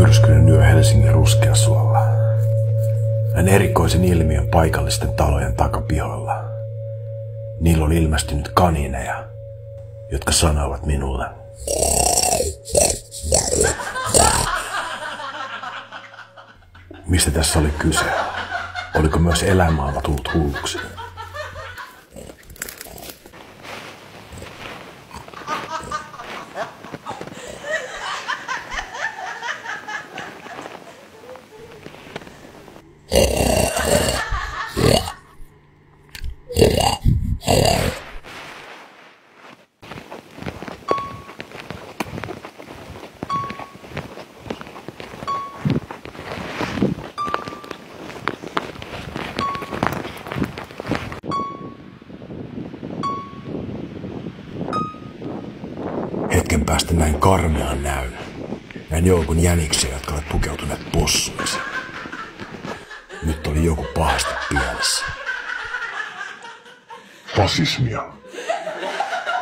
myrskyinen yö Helsingin Ruskeasuolla. Näin erikoisen ilmiön paikallisten talojen takapihoilla. Niillä oli ilmestynyt kaniineja, jotka sanoivat minulle: mistä tässä oli kyse? Oliko myös eläinmaailma tullut hulluksi? Hetken päästä näin karmean näyn. Näin joukon jäniksiä, jotka olivat pukeutuneet possuiksi. Nyt oli joku pahasti pielessä. Fasismia.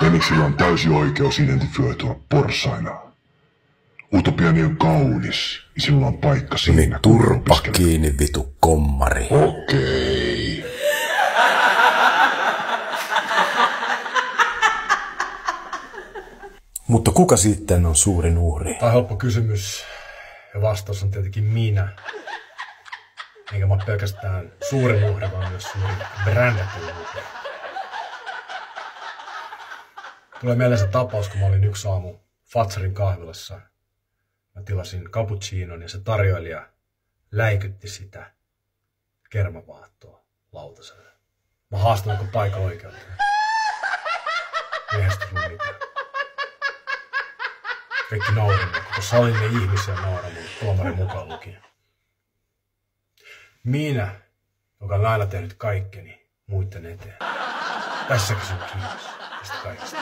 Jäniksillä on täysi oikeus identifioitua porsaina. Utopiani on kaunis, ja sinulla on paikka siinä. Niin turpa kiinni, vitu kommari. Okei. Mutta kuka sitten on suurin uhri? Tämä on helppo kysymys, ja vastaus on tietenkin minä. Enkä mä ole pelkästään suurin uhri, vaan myös suurin brändätty uhri. Tulee mieleen se tapaus, kun mä olin yksi aamu Fatsarin kahvilassa. Mä tilasin cappuccinon ja se tarjoilija läikytti sitä kermavaahtoa lautaselle. Mä haastan koko paikan oikeuteen. Eihän sitä tullut mitään. Kaikki naurimme, koko salin ne ihmisiä nauramme, tuomari mukaan lukien. Minä, joka olen aina tehnyt kaikkeni muiden eteen. Tässäkin sun kiitos tästä kaikesta.